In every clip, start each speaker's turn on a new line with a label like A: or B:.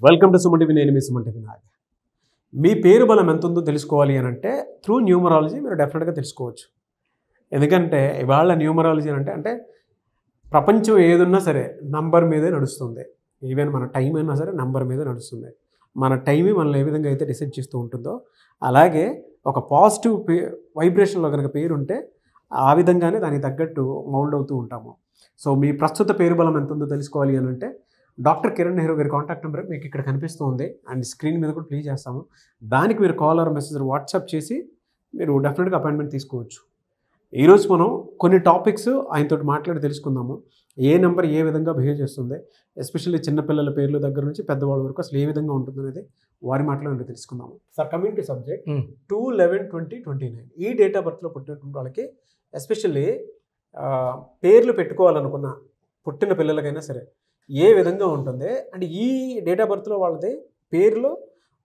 A: Welcome to Suman TV. నేను మీ Suman TV Nag. మీ పేరు బలం ఎంత ఉందో తెలుసుకోవాలి అని అంటే త్రూ న్యూమరాలజీ మీరు డెఫినెట్గా తెలుసుకోవచ్చు. ఎందుకంటే ఇవాళ న్యూమరాలజీ అంటే ప్రపంచం ఏదున్నా సరే నంబర్ మీదే నడుస్తుంది. ఈవెన్ మన టైం అయినా సరే నంబర్ మీదే నడుస్తుంది. మన టైమే మనల్ని ఏ విధంగా అయితే డిసైడ్ చేస్తూ ఉంటుందో అలాగే ఒక పాజిటివ్ వైబ్రేషన్లో కనుక పేరు ఉంటే ఆ విధంగానే దానికి తగ్గట్టు మౌల్డ్ అవుతూ ఉంటాము. సో మీ ప్రస్తుత పేరు బలం ఎంత ఉందో తెలుసుకోవాలి అని అంటే డాక్టర్ కిరణ్ నెహ్రూ గారి కాంటాక్ట్ నెంబర్ మీకు ఇక్కడ కనిపిస్తూ ఉంది అండ్ స్క్రీన్ మీద కూడా ప్లే చేస్తాము. దానికి మీరు కాల్ ఆర్ మెసేజ్ వాట్సాప్ చేసి మీరు డెఫినెట్గా అపాయింట్మెంట్ తీసుకోవచ్చు. ఈరోజు మనం కొన్ని టాపిక్స్ ఆయనతో మాట్లాడి తెలుసుకుందాము. ఏ నెంబర్ ఏ విధంగా బిహేవ్ చేస్తుంది, ఎస్పెషల్లీ చిన్నపిల్లల పేర్ల దగ్గర నుంచి పెద్దవాళ్ళ వరకు అసలు ఏ విధంగా ఉంటుంది అనేది వారి మాటలో తెలుసుకుందాము. సార్, కమింగ్ టు సబ్జెక్ట్ 2/11/2029 ఈ డేట్ ఆఫ్ బర్త్లో పుట్టినటువంటి వాళ్ళకి ఎస్పెషల్లీ పేర్లు పెట్టుకోవాలనుకున్న పుట్టిన పిల్లలకైనా సరే ఏ విధంగా ఉంటుంది అండ్ ఈ డేట్ ఆఫ్ బర్త్లో వాళ్ళది పేరులో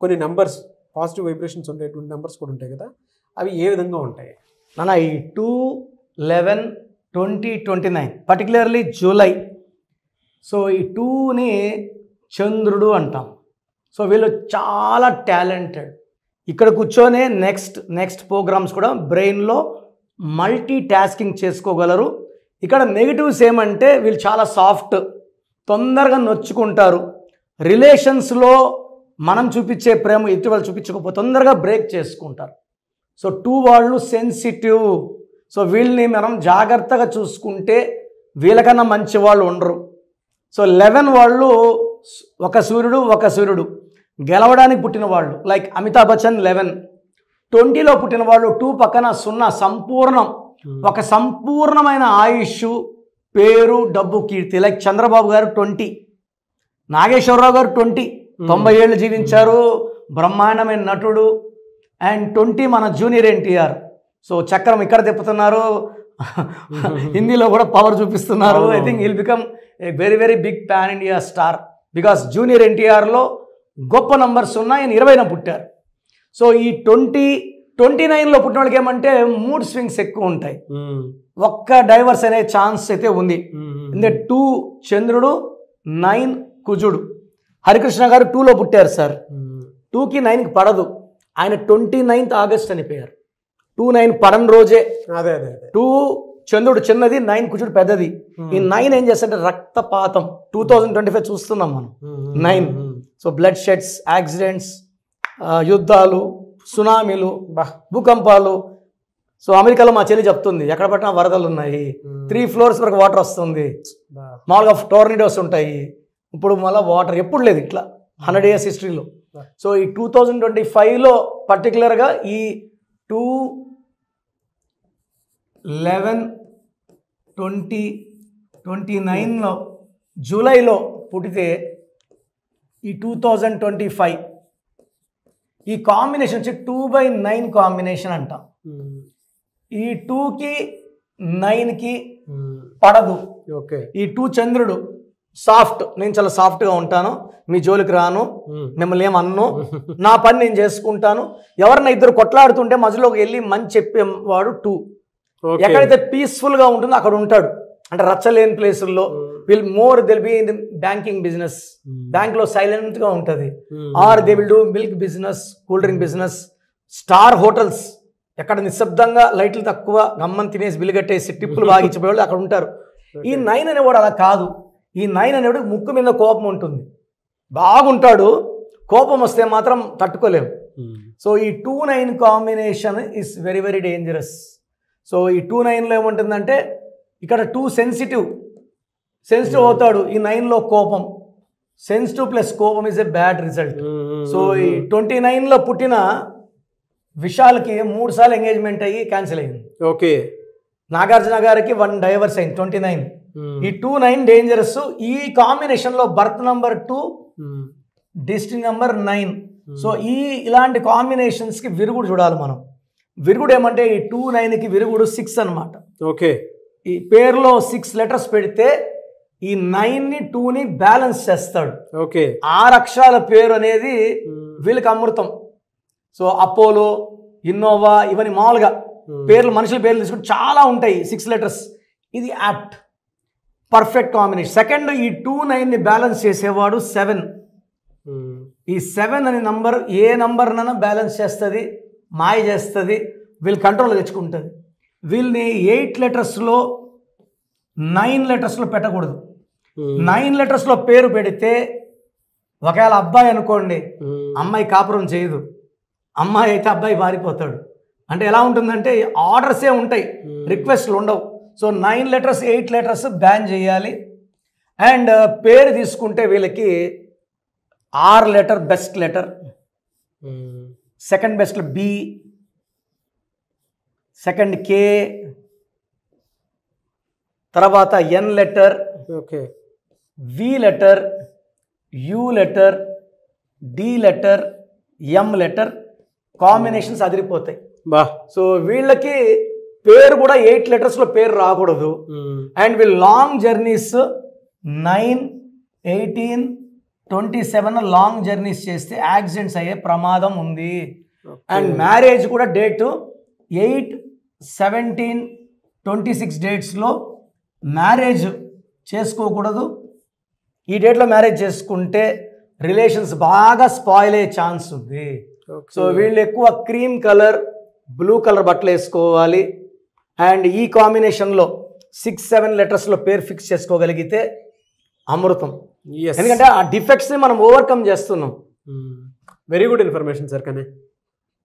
A: కొన్ని నెంబర్స్ పాజిటివ్ వైబ్రేషన్స్ ఉండేటువంటి నెంబర్స్ కూడా ఉంటాయి కదా, అవి ఏ విధంగా ఉంటాయి?
B: నాన్న, ఈ 2/11/2029 పర్టికులర్లీ జూలై. సో ఈ 2ని చంద్రుడు అంటాం. సో వీళ్ళు చాలా టాలెంటెడ్. ఇక్కడ కూర్చొనే నెక్స్ట్ ప్రోగ్రామ్స్ కూడా బ్రెయిన్లో మల్టీ టాస్కింగ్ చేసుకోగలరు. ఇక్కడ నెగిటివ్స్ ఏమంటే వీళ్ళు చాలా సాఫ్ట్, తొందరగా నొచ్చుకుంటారు. రిలేషన్స్లో మనం చూపించే ప్రేమ ఇటీవల చూపించకపోతే తొందరగా బ్రేక్ చేసుకుంటారు. సో 2 వాళ్ళు సెన్సిటివ్. సో వీళ్ళని మనం జాగ్రత్తగా చూసుకుంటే వీళ్ళకన్నా మంచి వాళ్ళు ఉండరు. సో 11 వాళ్ళు ఒక సూర్యుడు గెలవడానికి పుట్టిన వాళ్ళు, లైక్ అమితాబ్ బచ్చన్ 11. 20లో పుట్టిన వాళ్ళు 2 పక్కన 0, సంపూర్ణం, ఒక సంపూర్ణమైన ఆయుష్, పేరు, డబ్బు, కీర్తి. లైక్ చంద్రబాబు గారు 20, నాగేశ్వరరావు గారు 20, 90 ఏళ్ళు జీవించారు, బ్రహ్మాండమైన నటుడు. అండ్ 20 మన జూనియర్ ఎన్టీఆర్. సో చక్రం ఇక్కడ తిప్పుతున్నారు, హిందీలో కూడా పవర్ చూపిస్తున్నారు. I think will become a very very big pan India star because junior ఎన్టీఆర్లో గొప్ప నంబర్స్ ఉన్నాయి. ఆయన 20న పుట్టారు. సో ఈ 29లో పుట్టిన వాళ్ళకి ఏమంటే మూడ్ స్వింగ్స్ ఎక్కువ ఉంటాయి, ఒక్క డైవర్స్ అనే ఛాన్స్ అయితే ఉంది. ఎందుకంటే 2 చంద్రుడు, 9 కుజుడు. హరికృష్ణ గారు 2లో పుట్టారు సార్. 2కి 9కి పడదు. ఆయన 29th ఆగస్ట్ చనిపోయారు. 2/9 పడని రోజే. 2 చంద్రుడు చిన్నది, 9 కుజుడు పెద్దది. ఈ 9 ఏం చేస్తారంటే రక్తపాతం. 2025 చూస్తున్నాం మనం 9. సో బ్లడ్ షెడ్స్, యాక్సిడెంట్స్, యుద్ధాలు, సునామీలు, భూకంపాలు. సో అమెరికాలో మా చెల్లి చెప్తుంది, ఎక్కడ పట్టినా వరదలు ఉన్నాయి, 3 floors వరకు వాటర్ వస్తుంది, మామూలుగా టోర్నిడోస్ ఉంటాయి. ఇప్పుడు మళ్ళీ వాటర్ ఎప్పుడు లేదు ఇట్లా 100 years హిస్టరీలో. సో ఈ 2025లో పర్టికులర్గా ఈ 2/11/2029లో జూలైలో పుట్టితే ఈ 2025 ఈ కాంబినేషన్ వచ్చి 2/9 కాంబినేషన్ అంటాం. ఈ 2కి 9కి పడదు.
A: ఓకే.
B: ఈ 2 చంద్రుడు సాఫ్ట్, నేను చాలా సాఫ్ట్గా ఉంటాను, మీ జోలికి రాను, మిమ్మల్ని ఏమన్ను, నా పని నేను చేసుకుంటాను. ఎవరన్నా ఇద్దరు కొట్లాడుతుంటే మధ్యలోకి వెళ్ళి మంచి చెప్పేవాడు 2. ఎక్కడైతే పీస్ఫుల్గా ఉంటుందో అక్కడ ఉంటాడు. అంటే రచ్చలేని ప్లేసుల్లో will be in the banking business, బ్యాంక్లో సైలెంట్గా ఉంటుంది. Or they will do milk business, cool drink business, star hotels, ఎక్కడ నిశ్శబ్దంగా లైట్లు తక్కువ గమ్మని తినేసి బిల్లు కట్టేసి టిప్పులు బాగిచ్చిపోయేవాళ్ళు అక్కడ ఉంటారు. ఈ 9 అనేవాడు అలా కాదు. ఈ 9 అనేవాడు ముక్కు మీద కోపం ఉంటుంది, బాగుంటాడు, కోపం వస్తే మాత్రం తట్టుకోలేము. సో ఈ 2/9 combination is very very dangerous. So ఈ 2/9లో ఏముంటుందంటే ఇక్కడ 2 సెన్సిటివ్ అవుతాడు. ఈ 9లో కోపం, సెన్సిటివ్ ప్లస్ కోపం is a bad result. So ఈ 29లో పుట్టిన విశాల్కి 3 సార్లు ఎంగేజ్మెంట్ అయ్యి క్యాన్సిల్ అయింది.
A: ఓకే.
B: నాగార్జున గారికి 1 డైవర్స్ అయింది 29. ఈ 2/9 డేంజరస్. ఈ కాంబినేషన్లో birth number 2, destiny number 9. So ఇలాంటి కాంబినేషన్స్కి విరుగుడు చూడాలి మనం. విరుగుడు ఏమంటే ఈ 2/9కి విరుగుడు 6 అనమాట.
A: ఓకే.
B: ఈ పేరులో 6 letters పెడితే ఈ 9ని 2ని బ్యాలెన్స్ చేస్తాడు.
A: ఓకే.
B: 6 అక్షరాల పేరు అనేది వీళ్ళకి అమృతం. సో అపోలో, ఇన్నోవా, ఇవన్నీ మామూలుగా పేర్లు, మనుషుల పేర్లు తీసుకుంటే చాలా ఉంటాయి 6 letters. ఇది యాప్ట్, పర్ఫెక్ట్ కాంబినేషన్. సెకండ్, ఈ 2/9ని బ్యాలెన్స్ చేసేవాడు 7. ఈ 7 అనే నంబర్ ఏ నంబర్నైనా బ్యాలెన్స్ చేస్తుంది, మాయ చేస్తుంది, వీళ్ళు కంట్రోల్ తెచ్చుకుంటుంది. వీళ్ళని 8 లెటర్స్లో 9 లెటర్స్లో పెట్టకూడదు. 9 లెటర్స్లో పేరు పెడితే ఒకవేళ అబ్బాయి అనుకోండి, అమ్మాయి కాపురం చేయదు, అమ్మాయి అయితే అబ్బాయి మారిపోతాడు. అంటే ఎలా ఉంటుందంటే ఆర్డర్సే ఉంటాయి, రిక్వెస్ట్లు ఉండవు. సో 9 లెటర్స్ 8 లెటర్స్ బ్యాన్ చేయాలి. అండ్ పేరు తీసుకుంటే వీళ్ళకి R letter best letter, second best B, second K, తర్వాత N letter,
A: okay,
B: V letter, U letter, D letter, M letter, combinations అదిరిపోతాయి.
A: బా.
B: సో వీళ్ళకి పేరు కూడా 8 లెటర్స్లో పేరు రాకూడదు. అండ్ వీళ్ళు లాంగ్ జర్నీస్ 9, 18, 27 లాంగ్ జర్నీస్ చేస్తే యాక్సిడెంట్స్ అయ్యే ప్రమాదం ఉంది. అండ్ మ్యారేజ్ కూడా డేటు 8, 17, 26 డేట్స్లో మ్యారేజ్ చేసుకోకూడదు. ఈ డేట్లో మ్యారేజ్ చేసుకుంటే రిలేషన్స్ బాగా స్పాయిల్ అయ్యే ఛాన్స్ ఉంది. సో వీళ్ళు ఎక్కువ క్రీమ్ కలర్, బ్లూ కలర్ బట్టలు వేసుకోవాలి. అండ్ ఈ కాంబినేషన్లో 6, 7 లెటర్స్లో పేరు ఫిక్స్ చేసుకోగలిగితే అమృతం. ఎందుకంటే ఆ డిఫెక్ట్స్ని మనం ఓవర్కమ్ చేస్తున్నాం.
A: Very good information sir. కానీ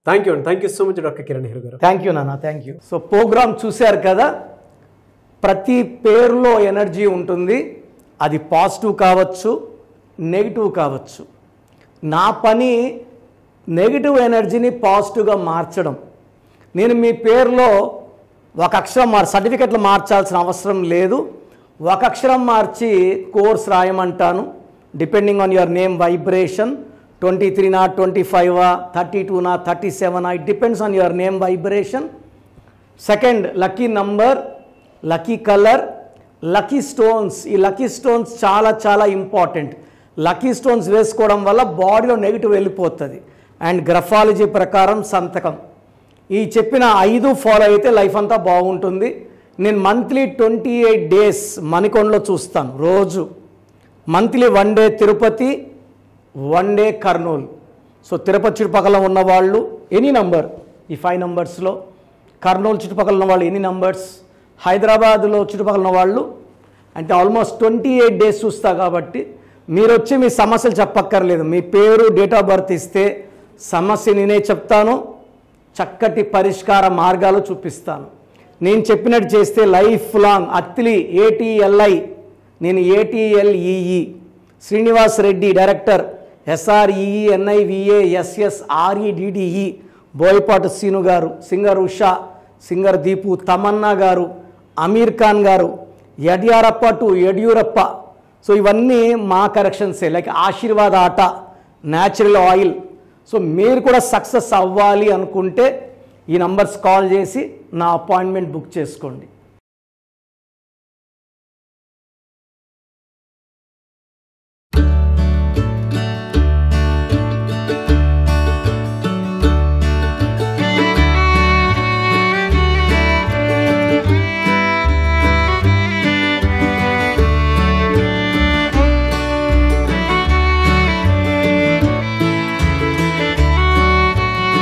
A: థ్యాంక్ యూ అండి, thank you so much doctor Kiran Nehru గారు.
B: థ్యాంక్ యూ నాన్న, థ్యాంక్ యూ. సో ప్రోగ్రామ్ చూశారు కదా, ప్రతి పేరులో ఎనర్జీ ఉంటుంది. అది పాజిటివ్ కావచ్చు, నెగిటివ్ కావచ్చు. నా పని నెగిటివ్ ఎనర్జీని పాజిటివ్గా మార్చడం. నేను మీ పేరులో ఒక అక్షరం సర్టిఫికెట్లు మార్చాల్సిన అవసరం లేదు. ఒక అక్షరం మార్చి కోర్స్ రాయమంటాను. Depending on your name vibration, 23 25 32 37 it depends on your name vibration. Second, lucky number, lucky colour, lucky stones. ఈ లక్కీ స్టోన్స్ చాలా చాలా ఇంపార్టెంట్. లక్కీ స్టోన్స్ వేసుకోవడం వల్ల బాడీలో నెగిటివ్ వెళ్ళిపోతుంది. అండ్ గ్రఫాలజీ ప్రకారం సంతకం. ఈ చెప్పిన 5 ఫాలో అయితే లైఫ్ అంతా బాగుంటుంది. నేను మంత్లీ 28 డేస్ మణికొండలో చూస్తాను రోజు. Monthly 1 day Tirupati, 1 day Kurnool. So Tirupati చుట్టుపక్కల ఉన్నవాళ్ళు ఎనీ నంబర్, ఈ 5 నంబర్స్లో, కర్నూలు చుట్టుపక్కల ఉన్న వాళ్ళు ఎనీ నంబర్స్, హైదరాబాద్లో చుట్టుపక్కల ఉన్న వాళ్ళు అంటే ఆల్మోస్ట్ 28 డేస్ చూస్తా. కాబట్టి మీరు వచ్చి మీ సమస్యలు చెప్పక్కర్లేదు. మీ పేరు, డేట్ ఆఫ్ బర్త్ ఇస్తే సమస్య నేనే చెప్తాను, చక్కటి పరిష్కార మార్గాలు చూపిస్తాను. నేను చెప్పినట్టు చేస్తే లైఫ్ లాంగ్. అత్తిలి ATLI, నేను ATLEE, Srinivas Reddy director, SREENIVASSREDDE, Boyapati Seenu గారు, సింగర్ ఉషా, సింగర్ దీపు, తమన్నా గారు, అమీర్ ఖాన్ గారు, యడ్యూరప్ప. సో ఇవన్నీ మా కరెక్షన్సే. లైక్ ఆశీర్వాద్ ఆట, న్యాచురల్ ఆయిల్. సో మీరు కూడా సక్సెస్ అవ్వాలి అనుకుంటే ఈ నంబర్స్ కాల్ చేసి నా అపాయింట్మెంట్ బుక్ చేసుకోండి.